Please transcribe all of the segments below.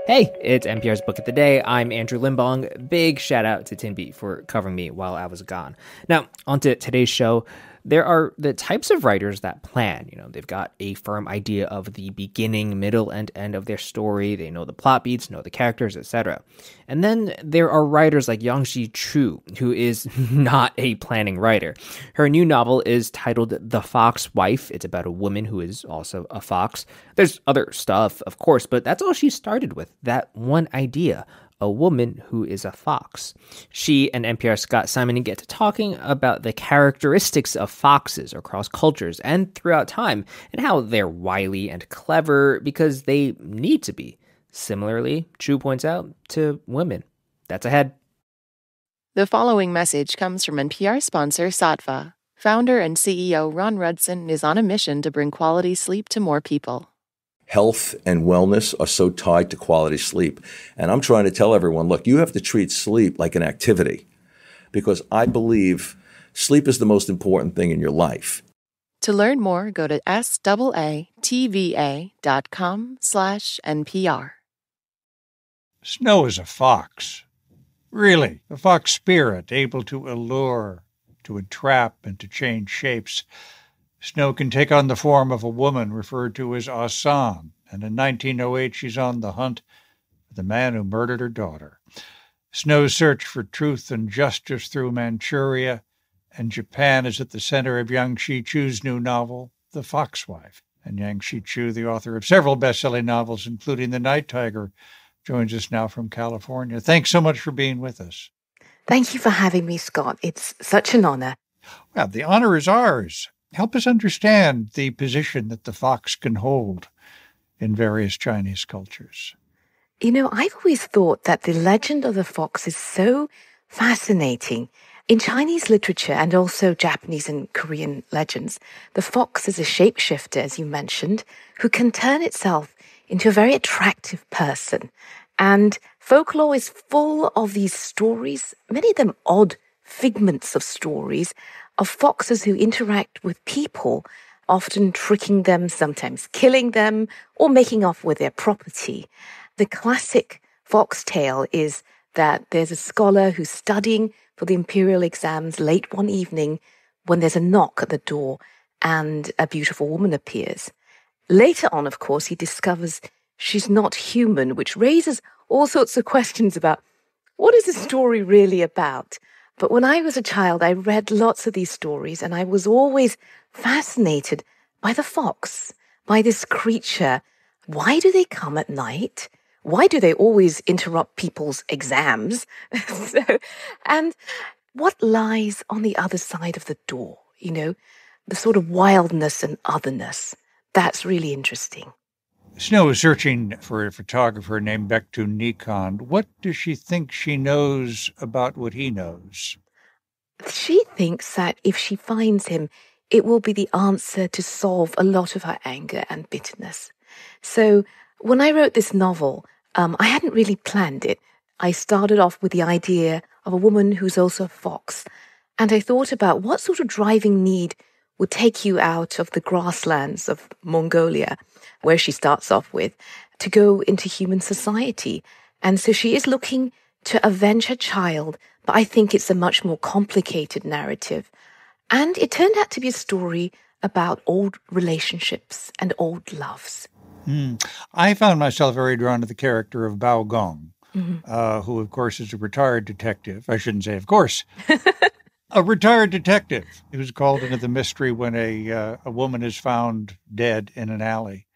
Hey, it's NPR's Book of the Day. I'm Andrew Limbong. Big shout out to Tinby for covering me while I was gone. Now, on to today's show. There are the types of writers that plan. They've got a firm idea of the beginning, middle, and end of their story. They know the plot beats, know the characters, etc. And then there are writers like Yangsze Choo, who is not a planning writer. Her new novel is titled The Fox Wife. It's about a woman who is also a fox. There's other stuff, of course, but that's all she started with, that one idea. A woman who is a fox. She and NPR Scott Simon get to talking about the characteristics of foxes across cultures and throughout time, and how they're wily and clever because they need to be. Similarly, Chu points out, to women. That's ahead. The following message comes from NPR sponsor Sattva. Founder and CEO Ron Rudson is on a mission to bring quality sleep to more people. Health and wellness are so tied to quality sleep. And I'm trying to tell everyone, look, you have to treat sleep like an activity, because I believe sleep is the most important thing in your life. To learn more, go to SAATVA.com/NPR. Snow is a fox. Really, a fox spirit able to allure, to entrap, and to change shapes. Snow can take on the form of a woman referred to as Asan, and in 1908 she's on the hunt for the man who murdered her daughter. Snow's search for truth and justice through Manchuria and Japan is at the center of Yangsze Choo's new novel, The Fox Wife. And Yangsze Choo, the author of several best-selling novels, including The Night Tiger, joins us now from California. Thanks so much for being with us. Thank you for having me, Scott. It's such an honor. Well, the honor is ours. Help us understand the position that the fox can hold in various Chinese cultures. I've always thought that the legend of the fox is so fascinating. In Chinese literature and also Japanese and Korean legends, the fox is a shapeshifter, as you mentioned, who can turn itself into a very attractive person. And folklore is full of these stories, many of them odd figments of stories, of foxes who interact with people, often tricking them, sometimes killing them, or making off with their property. The classic fox tale is that there's a scholar who's studying for the imperial exams late one evening when there's a knock at the door and a beautiful woman appears. Later on, of course, he discovers she's not human, which raises all sorts of questions about what is the story really about? But when I was a child, I read lots of these stories, and I was always fascinated by the fox, by this creature. Why do they come at night? Why do they always interrupt people's exams? And what lies on the other side of the door? The sort of wildness and otherness. That's really interesting. Snow is searching for a photographer named Baekdu Nikon. What does she think she knows about what he knows? She thinks that if she finds him, it will be the answer to solve a lot of her anger and bitterness. So when I wrote this novel, I hadn't really planned it. I started off with the idea of a woman who's also a fox. And I thought about what sort of driving need would take you out of the grasslands of Mongolia, where she starts off with, to go into human society. And so she is looking to avenge her child, but I think it's a much more complicated narrative. And it turned out to be a story about old relationships and old loves. I found myself very drawn to the character of Bao Gong, who, of course, is a retired detective. I shouldn't say, of course. A retired detective who's called into the mystery when a woman is found dead in an alley.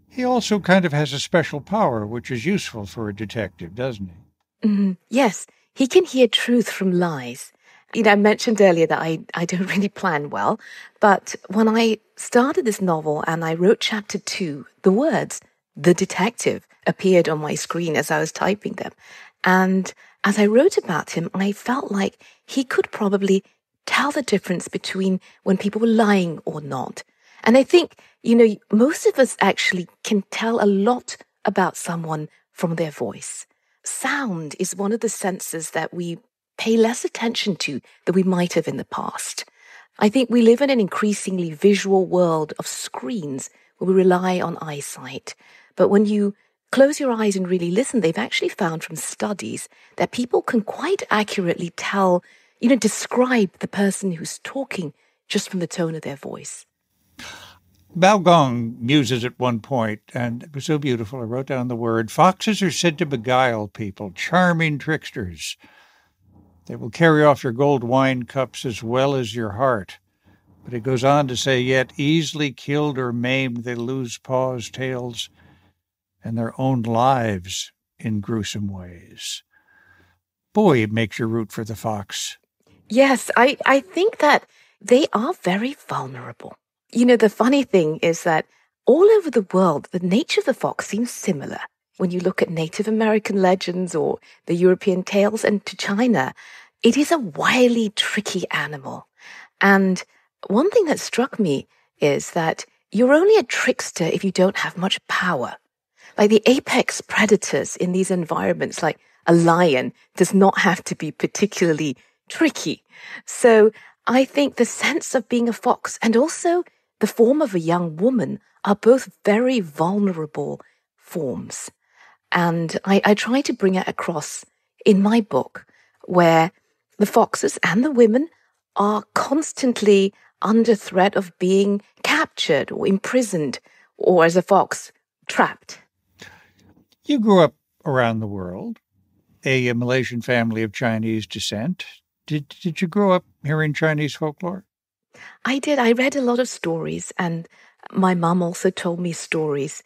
He also kind of has a special power, which is useful for a detective, doesn't he? Yes, he can hear truth from lies. I mentioned earlier that I don't really plan well, but when I started this novel and I wrote chapter 2, the words, "the detective," appeared on my screen as I was typing them. And as I wrote about him, I felt like he could probably tell the difference between when people were lying or not. And I think, most of us actually can tell a lot about someone from their voice. Sound is one of the senses that we pay less attention to than we might have in the past. I think we live in an increasingly visual world of screens where we rely on eyesight. But when you close your eyes and really listen, they've actually found from studies that people can quite accurately tell, describe the person who's talking just from the tone of their voice. Bao Gong muses at one point, and it was so beautiful, I wrote down the word, foxes are said to beguile people, charming tricksters. They will carry off your gold wine cups as well as your heart. But it goes on to say, yet easily killed or maimed, they lose paws, tails, and their own lives in gruesome ways. Boy, it makes you root for the fox. Yes, I think that they are very vulnerable. The funny thing is that all over the world, the nature of the fox seems similar. When you look at Native American legends or the European tales, and to China, it is a wily, tricky animal. And one thing that struck me is that you're only a trickster if you don't have much power. Like the apex predators in these environments, like a lion, does not have to be particularly tricky. So I think the sense of being a fox and also the form of a young woman are both very vulnerable forms. And I try to bring it across in my book, where the foxes and the women are constantly under threat of being captured or imprisoned, or as a fox, trapped. You grew up around the world, a Malaysian family of Chinese descent. Did you grow up hearing Chinese folklore? I did. I read a lot of stories, and my mum also told me stories.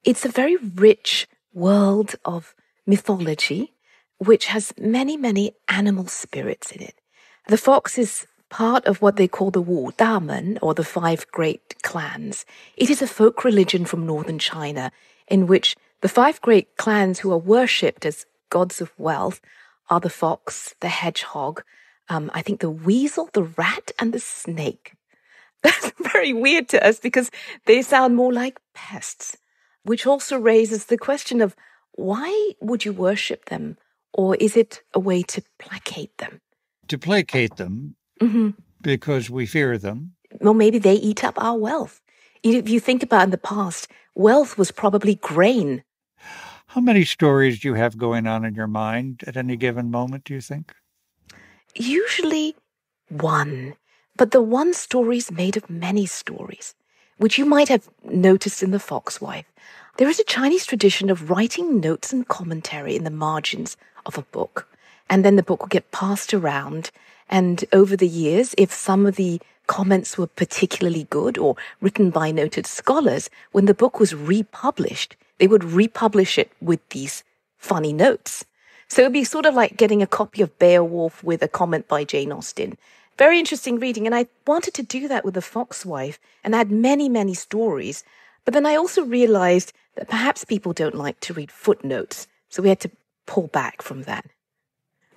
It's a very rich world of mythology, which has many, many animal spirits in it. The fox is part of what they call the Wu Damen, or the 5 great clans. It is a folk religion from northern China, in which the 5 great clans who are worshipped as gods of wealth are the fox, the hedgehog, I think the weasel, the rat, and the snake. That's very weird to us because they sound more like pests, which also raises the question of why would you worship them? Or is it a way to placate them? To placate them, because we fear them. Well, maybe they eat up our wealth. If you think about in the past, wealth was probably grain. How many stories do you have going on in your mind at any given moment, do you think? Usually one, but the one story is made of many stories, which you might have noticed in The Foxwife. There is a Chinese tradition of writing notes and commentary in the margins of a book, and then the book will get passed around, and over the years, if some of the comments were particularly good or written by noted scholars, when the book was republished, they would republish it with these funny notes. So it'd be sort of like getting a copy of Beowulf with a comment by Jane Austen. Very interesting reading, and I wanted to do that with The Foxwife and add many, many stories. But then I also realized that perhaps people don't like to read footnotes, so we had to pull back from that.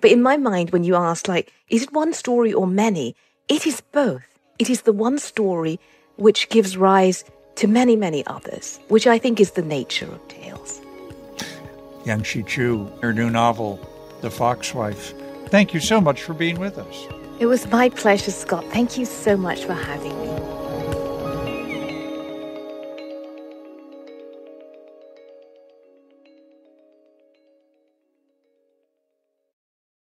But in my mind, when you ask, is it one story or many? It is both. It is the one story which gives rise to many, many others, which I think is the nature of tales. Yangsze Choo, her new novel, The Foxwife. Thank you so much for being with us. It was my pleasure, Scott. Thank you so much for having me.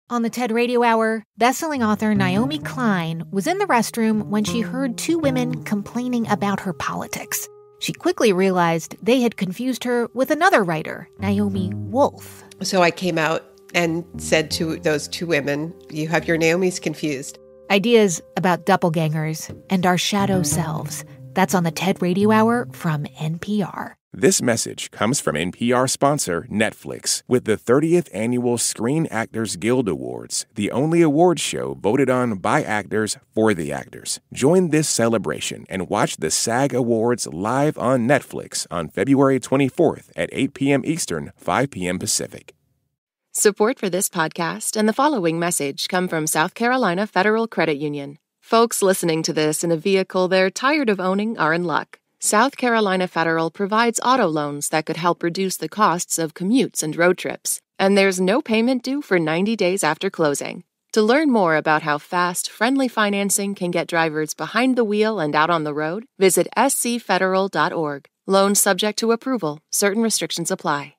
On the TED Radio Hour, bestselling author Naomi Klein was in the restroom when she heard 2 women complaining about her politics. She quickly realized they had confused her with another writer, Naomi Wolf. So I came out and said to those 2 women, you have your Naomis confused. Ideas about doppelgangers and our shadow selves. That's on the TED Radio Hour from NPR. This message comes from NPR sponsor Netflix. With the 30th Annual Screen Actors Guild Awards, the only awards show voted on by actors for the actors. Join this celebration and watch the SAG Awards live on Netflix on February 24th at 8 p.m. Eastern, 5 p.m. Pacific. Support for this podcast and the following message come from South Carolina Federal Credit Union. Folks listening to this in a vehicle they're tired of owning are in luck. South Carolina Federal provides auto loans that could help reduce the costs of commutes and road trips. And there's no payment due for 90 days after closing. To learn more about how fast, friendly financing can get drivers behind the wheel and out on the road, visit scfederal.org. Loan subject to approval. Certain restrictions apply.